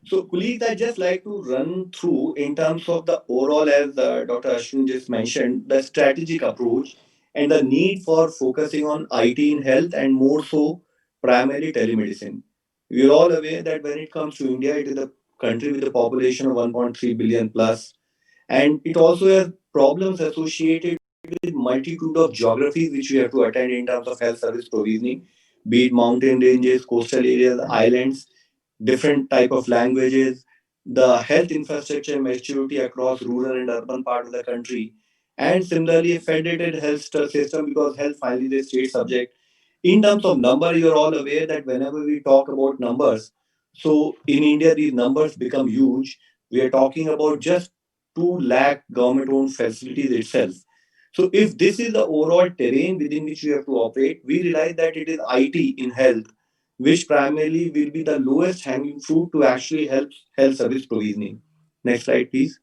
So, colleagues, I just like to run through in terms of the overall, as Dr. Ashwin just mentioned, the strategic approach and the need for focusing on IT in health and more so primarily telemedicine. We are all aware that when it comes to India, it is a country with a population of 1.3 billion plus, and it also has problems associated with multitude of geographies which we have to attend in terms of health service provisioning, be it mountain ranges, coastal areas, islands, different type of languages, the health infrastructure maturity across rural and urban part of the country, and similarly a federated health system because health finally is a state subject. In terms of number, you're all aware that whenever we talk about numbers, so in India these numbers become huge. We are talking about just 2 lakh government-owned facilities itself. So if this is the overall terrain within which we have to operate, we realize that it is IT in health which primarily will be the lowest hanging fruit to actually help health service provisioning. Next slide, please.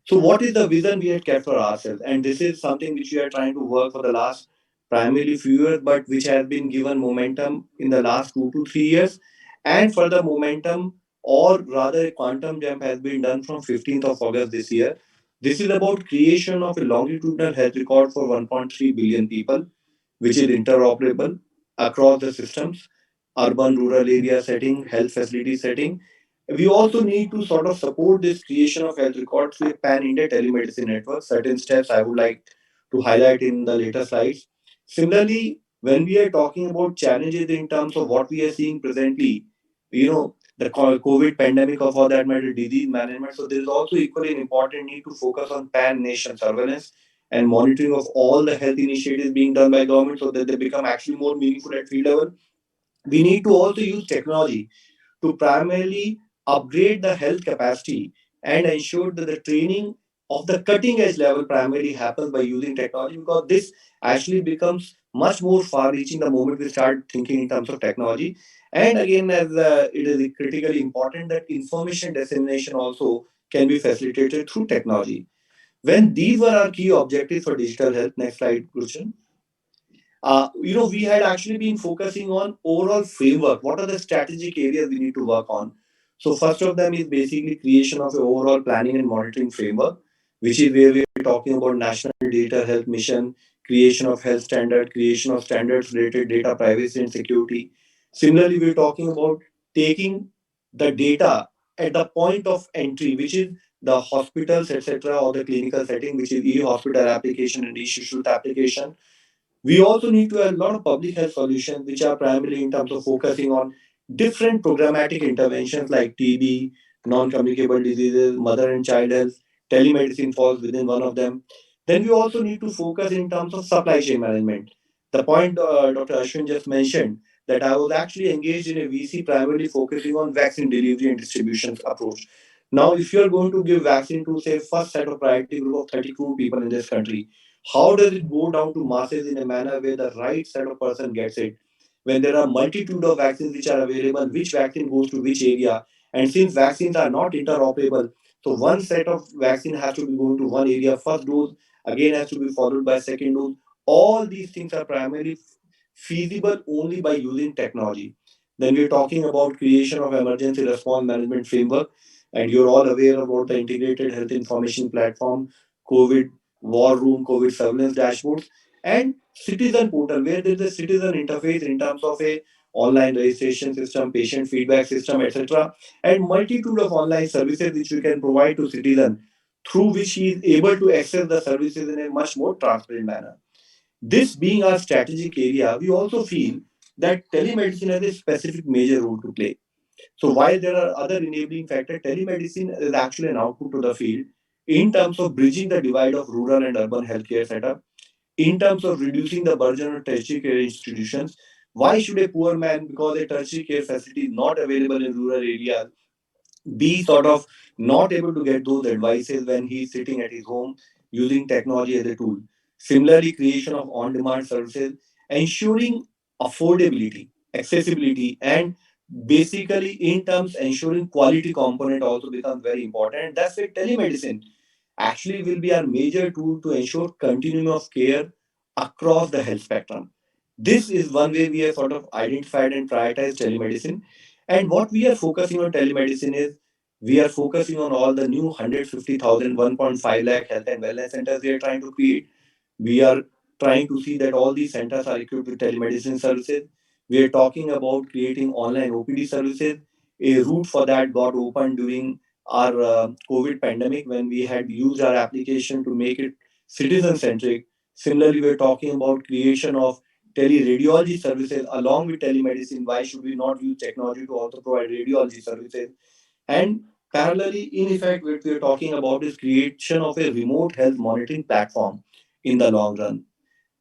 So, what is the vision we had kept for ourselves? And this is something which we are trying to work for the last primarily few years, but which has been given momentum in the last 2 to 3 years. And further momentum, or rather, a quantum jump has been done from 15th of August this year. This is about creation of a longitudinal health record for 1.3 billion people, which is interoperable across the systems, urban, rural area setting, health facility setting. We also need to sort of support this creation of health records through a pan-India telemedicine network. Certain steps I would like to highlight in the later slides. Similarly, when we are talking about challenges in terms of what we are seeing presently, the COVID pandemic or for that matter, disease management. So there is also equally an important need to focus on pan-nation surveillance and monitoring of all the health initiatives being done by government so that they become actually more meaningful at field level. We need to also use technology to primarily upgrade the health capacity and ensure that the training of the cutting edge level primarily happens by using technology because this actually becomes much more far reaching the moment we start thinking in terms of technology. And again, as it is critically important that information dissemination also can be facilitated through technology. When these were our key objectives for digital health, next slide, Krushan. We had actually been focusing on overall framework. What are the strategic areas we need to work on? So first of them is basically creation of an overall planning and monitoring framework, which is where we are talking about national data health mission, creation of health standard, creation of standards related data privacy and security. Similarly, we're talking about taking the data at the point of entry, which is the hospitals, etc., or the clinical setting, which is e-hospital application and e-Shishruta application. We also need to have a lot of public health solutions, which are primarily in terms of focusing on different programmatic interventions like TB, non-communicable diseases, mother and child health, telemedicine falls within one of them. Then we also need to focus in terms of supply chain management. The point Dr. Ashwin just mentioned that I was actually engaged in a VC primarily focusing on vaccine delivery and distribution approach. Now, if you are going to give vaccine to say first set of priority group of 32 people in this country, how does it go down to masses in a manner where the right set of person gets it? When there are multitude of vaccines which are available, which vaccine goes to which area? And since vaccines are not interoperable, so one set of vaccine has to be going to one area. First dose again has to be followed by second dose. All these things are primarily feasible only by using technology. Then we're talking about creation of emergency response management framework, and you're all aware about the integrated health information platform, COVID war room, COVID surveillance dashboards, and citizen portal where there is a citizen interface in terms of a online registration system, patient feedback system, etc., and multitude of online services which we can provide to citizen through which he is able to access the services in a much more transparent manner. This being our strategic area, we also feel that telemedicine has a specific major role to play. So while there are other enabling factors, telemedicine is actually an output to the field in terms of bridging the divide of rural and urban healthcare setup, in terms of reducing the burden on tertiary care institutions. Why should a poor man, because a tertiary care facility is not available in rural areas, be sort of not able to get those advices when he's sitting at his home using technology as a tool? Similarly, creation of on-demand services, ensuring affordability, accessibility, and basically in terms ensuring quality component also becomes very important. And that's where telemedicine actually will be our major tool to ensure continuum of care across the health spectrum. This is one way we have sort of identified and prioritized telemedicine. And what we are focusing on telemedicine is We are focusing on all the new 150,000, 1.5 lakh health and wellness centers we are trying to create. We are trying to see that all these centers are equipped with telemedicine services. We are talking about creating online OPD services. A route for that got opened during our COVID pandemic when we had used our application to make it citizen centric. Similarly, we're talking about creation of teleradiology services along with telemedicine. Why should we not use technology to also provide radiology services? And parallelly, in effect, what we are talking about is creation of a remote health monitoring platform in the long run.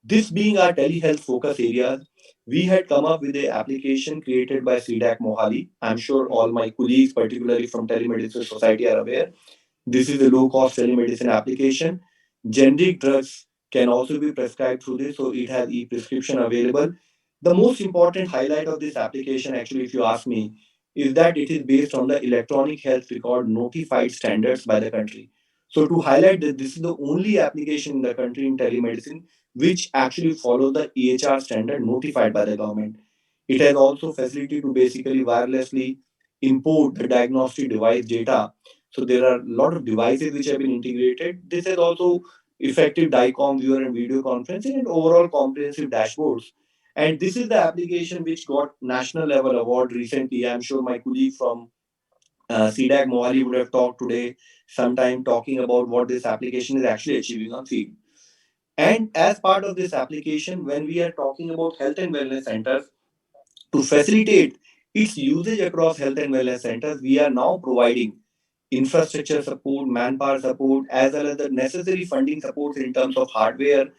This being our telehealth focus areas, we had come up with an application created by CDAC Mohali. I'm sure all my colleagues, particularly from Telemedicine Society, are aware. This is a low cost telemedicine application. Generic drugs can also be prescribed through this, so it has e prescription available. The most important highlight of this application, actually, if you ask me, is that it is based on the electronic health record notified standards by the country. So, to highlight that this is the only application in the country in telemedicine which actually follow the EHR standard notified by the government. It has also facility to basically wirelessly import the diagnostic device data. So there are a lot of devices which have been integrated. This has also effective DICOM viewer and video conferencing and overall comprehensive dashboards. And this is the application which got national level award recently. I'm sure my colleague from CDAC Mohali would have talked today sometime talking about what this application is actually achieving on field. And as part of this application, when we are talking about health and wellness centers, to facilitate its usage across health and wellness centers, we are now providing infrastructure support, manpower support, as well as the necessary funding supports in terms of hardware,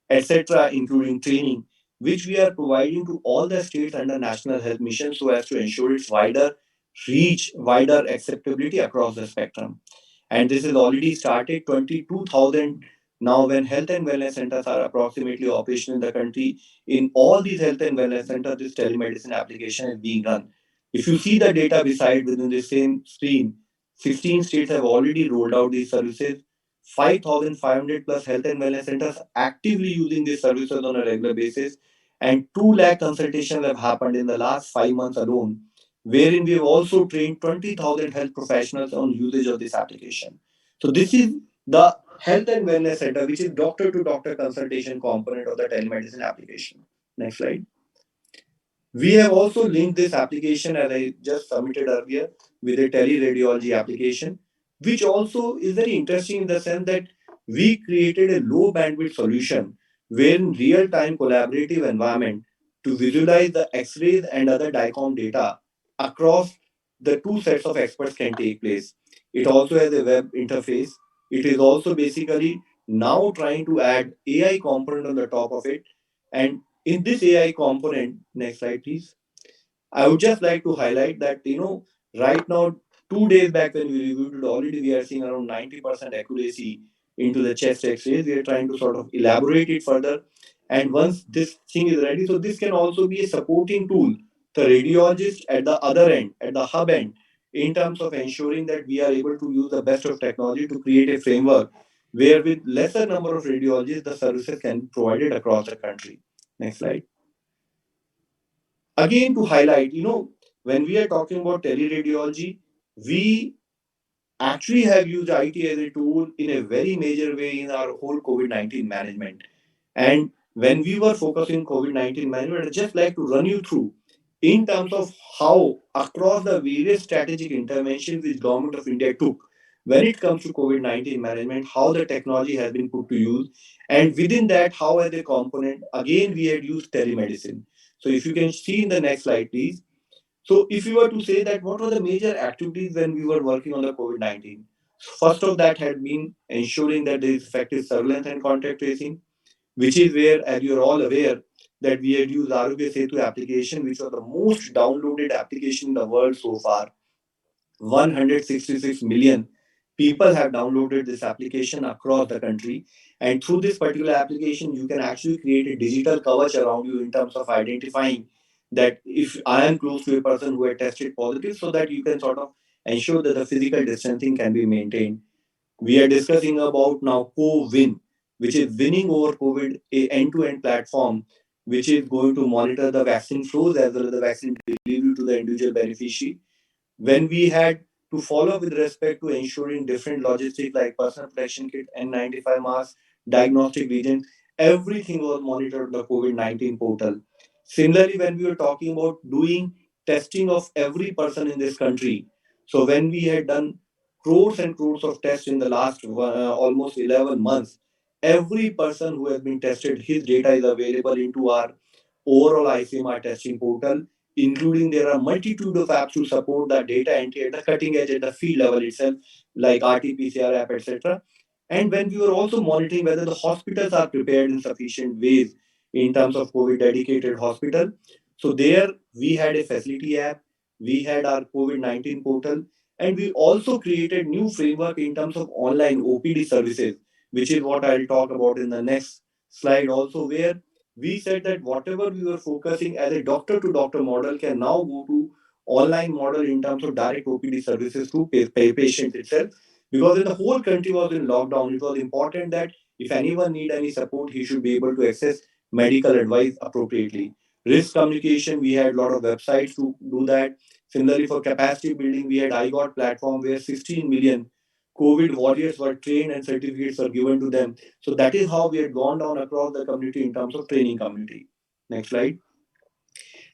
etc., including training, which we are providing to all the states under National Health Mission so as to ensure its wider reach, wider acceptability across the spectrum. And this is already started 22,000 now when health and wellness centers are approximately operational in the country. In all these health and wellness centers, this telemedicine application is being run. If you see the data beside within the same screen, 15 states have already rolled out these services. 5,500 plus health and wellness centers actively using these services on a regular basis, and 2 lakh consultations have happened in the last 5 months alone, wherein we have also trained 20,000 health professionals on usage of this application. So this is the health and wellness center, which is doctor to doctor consultation component of the telemedicine application. Next slide. We have also linked this application, as I just submitted earlier, with a teleradiology application, which also is very interesting in the sense that we created a low bandwidth solution where in real time collaborative environment to visualize the X-rays and other DICOM data across the two sets of experts can take place. It also has a web interface. It is also basically now trying to add AI component on the top of it. And in this AI component, next slide, please. I would just like to highlight that, right now, 2 days back when we reviewed it, already we are seeing around 90% accuracy into the chest x-rays. We are trying to sort of elaborate it further. And once this thing is ready, so this can also be a supporting tool, the radiologist at the other end, at the hub end, in terms of ensuring that we are able to use the best of technology to create a framework where with lesser number of radiologists, the services can be provided across the country. Next slide. Again, to highlight, when we are talking about teleradiology, we actually have used IT as a tool in a very major way in our whole COVID 19 management. And when we were focusing COVID 19 management, I'd just like to run you through in terms of how across the various strategic interventions which Government of India took when it comes to COVID 19 management, how the technology has been put to use. And within that, how as a component, again, we had used telemedicine. So if you can see in the next slide, please. So, if you were to say that what were the major activities when we were working on the COVID 19? First of that had been ensuring that there is effective surveillance and contact tracing, which is where, as you're all aware, that we had used Arogya Setu application, which was the most downloaded application in the world so far. 166 million people have downloaded this application across the country. And through this particular application, you can actually create a digital coverage around you in terms of identifying that if I am close to a person who had tested positive, so that you can sort of ensure that the physical distancing can be maintained. We are discussing about now Co-Win, which is winning over COVID, a end-to-end platform, which is going to monitor the vaccine flows as well as the vaccine delivery to the individual beneficiary. When we had to follow with respect to ensuring different logistics like personal protection kit, N95 mask, diagnostic region, everything was monitored on the COVID-19 portal. Similarly, when we were talking about doing testing of every person in this country, so when we had done crores and crores of tests in the last almost 11 months, every person who has been tested, his data is available into our overall ICMR testing portal, including there are multitude of apps to support the data entry at the cutting edge at the field level itself, like RT-PCR app, etc. And when we were also monitoring whether the hospitals are prepared in sufficient ways in terms of COVID dedicated hospital. So there we had a facility app, we had our COVID-19 portal, and we also created new framework in terms of online OPD services, which is what I'll talk about in the next slide also, where we said that whatever we were focusing as a doctor to doctor model can now go to online model in terms of direct OPD services to patient itself. Because in the whole country was in lockdown, it was important that if anyone need any support, he should be able to access medical advice appropriately. Risk communication, we had a lot of websites to do that. Similarly, for capacity building, we had iGot platform where 16 million COVID warriors were trained and certificates were given to them. So that is how we had gone down across the community in terms of training community. Next slide.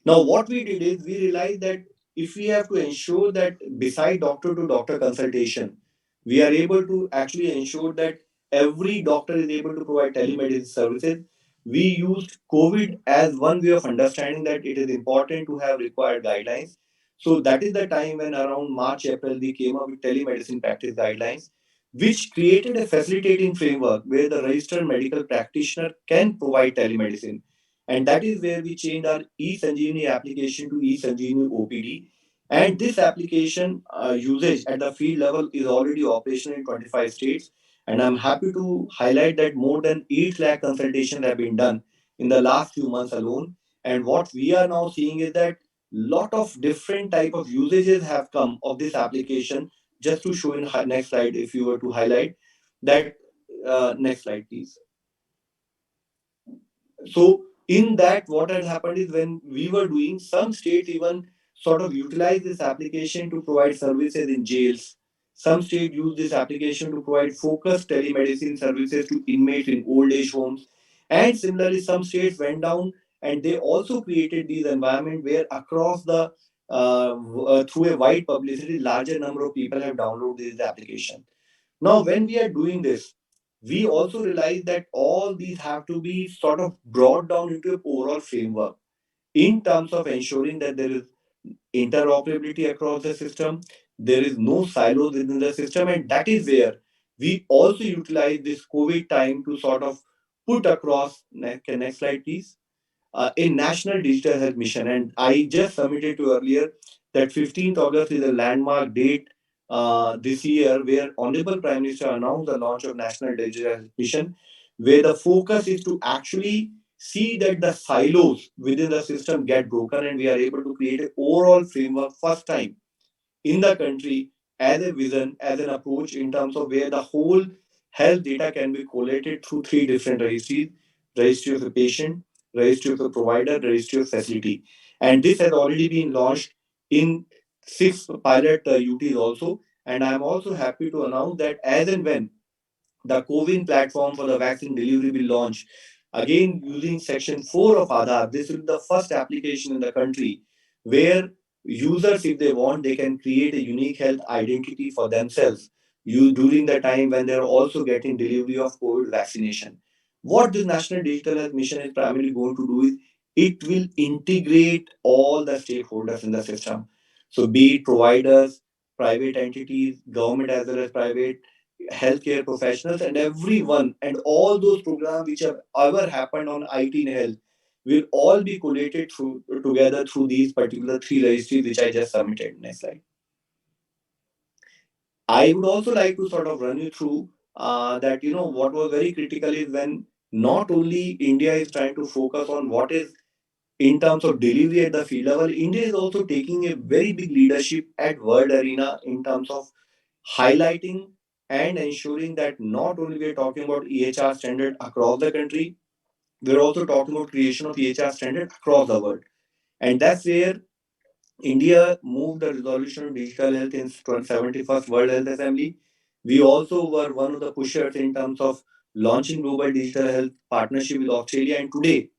Now, what we did is we realized that if we have to ensure that beside doctor to doctor consultation, we are able to actually ensure that every doctor is able to provide telemedicine services. We used COVID as one way of understanding that it is important to have required guidelines. So that is the time when around March, April, we came up with telemedicine practice guidelines, which created a facilitating framework where the registered medical practitioner can provide telemedicine. And that is where we changed our eSanjeevani application to eSanjeevani OPD. And this application usage at the field level is already operational in 25 states. And I'm happy to highlight that more than 8 lakh consultations have been done in the last few months alone. And what we are now seeing is that lot of different type of usages have come of this application. Just to show in next slide, if you were to highlight that, next slide, please. So in that, what had happened is when we were doing, some states even sort of utilize this application to provide services in jails. Some states use this application to provide focused telemedicine services to inmates in old age homes. And similarly, some states went down and they also created these environment where across the through a wide publicity, larger number of people have downloaded this application. Now, when we are doing this, we also realize that all these have to be sort of brought down into a overall framework in terms of ensuring that there is interoperability across the system, there is no silos within the system, and that is where we also utilize this COVID time to sort of put across. Next slide, please, a national digital health mission. And I just submitted to earlier that 15th August is a landmark date this year where Honorable Prime Minister announced the launch of National Digital Health Mission, where the focus is to actually see that the silos within the system get broken and we are able to create an overall framework first time in the country as a vision, as an approach in terms of where the whole health data can be collated through three different registries: registry of the patient, registry of the provider, registry of facility. And this has already been launched in six pilot UTs also. And I'm also happy to announce that as and when the CoWIN platform for the vaccine delivery will launch, again using Section 4 of Aadhaar. This will be the first application in the country where users, if they want, they can create a unique health identity for themselves during the time when they're also getting delivery of COVID vaccination. What this National Digital Health Mission is primarily going to do is it will integrate all the stakeholders in the system. So be it providers, private entities, government as well as private, healthcare professionals, and everyone, and all those programs which have ever happened on IT and health will all be collated through together through these particular three registries which I just submitted. Next slide. I would also like to sort of run you through that, what was very critical is when not only India is trying to focus on what is in terms of delivery at the field level, India is also taking a very big leadership at world arena in terms of highlighting and ensuring that not only we're talking about EHR standard across the country, we're also talking about creation of EHR standard across the world. And that's where India moved the resolution on digital health in 71st World Health Assembly. We also were one of the pushers in terms of launching global digital health partnership with Australia. And today,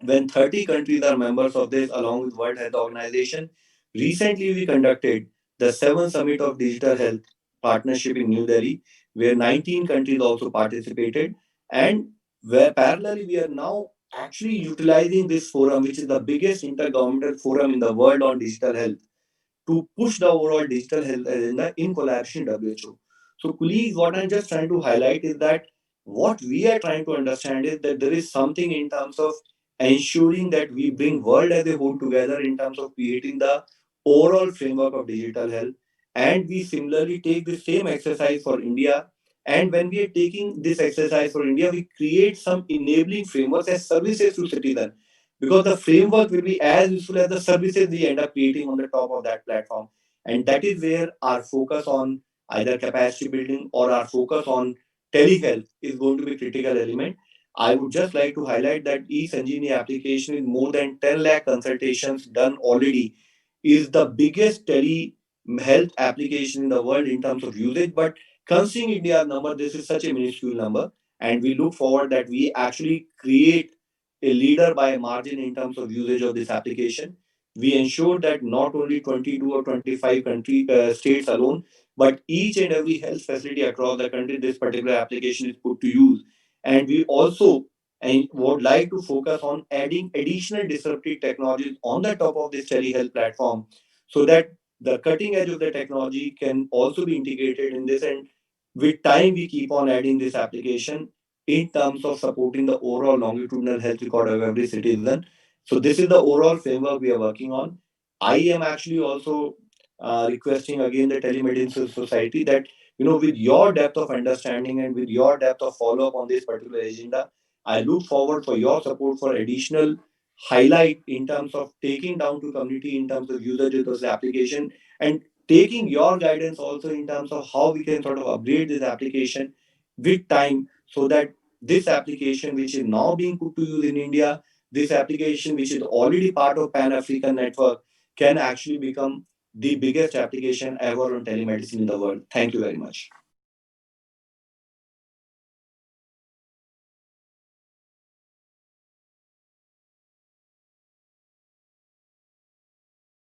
when 30 countries are members of this along with World Health Organization, recently we conducted the 7th Summit of Digital Health Partnership in New Delhi, where 19 countries also participated. And where parallelly we are now actually utilizing this forum, which is the biggest intergovernmental forum in the world on digital health, to push the overall digital health agenda in collaboration with WHO. So, colleagues, what I'm just trying to highlight is that what we are trying to understand is that there is something in terms of ensuring that we bring world as a whole together in terms of creating the overall framework of digital health, and we similarly take the same exercise for India. And when we are taking this exercise for India, we create some enabling frameworks as services to citizens, because the framework will be as useful as the services we end up creating on the top of that platform. And that is where our focus on either capacity building or our focus on telehealth is going to be critical element. I would just like to highlight that e-Sanjeevani application with more than 10 lakh consultations done already is the biggest tele health application in the world in terms of usage. But considering India's number, this is such a minuscule number, and we look forward that we actually create a leader by a margin in terms of usage of this application. We ensure that not only 22 or 25 states alone, but each and every health facility across the country, this particular application is put to use. And we also would like to focus on adding additional disruptive technologies on the top of this telehealth platform, so that the cutting edge of the technology can also be integrated in this. And with time, we keep on adding this application in terms of supporting the overall longitudinal health record of every citizen. So this is the overall framework we are working on. I am actually also requesting again the telemedicine society that, with your depth of understanding and with your depth of follow up on this particular agenda, I look forward for your support for additional highlight in terms of taking down to community in terms of usage of this application, and taking your guidance also in terms of how we can sort of upgrade this application with time, so that this application which is now being put to use in India, this application which is already part of Pan African network, can actually become the biggest application ever on telemedicine in the world. Thank you very much.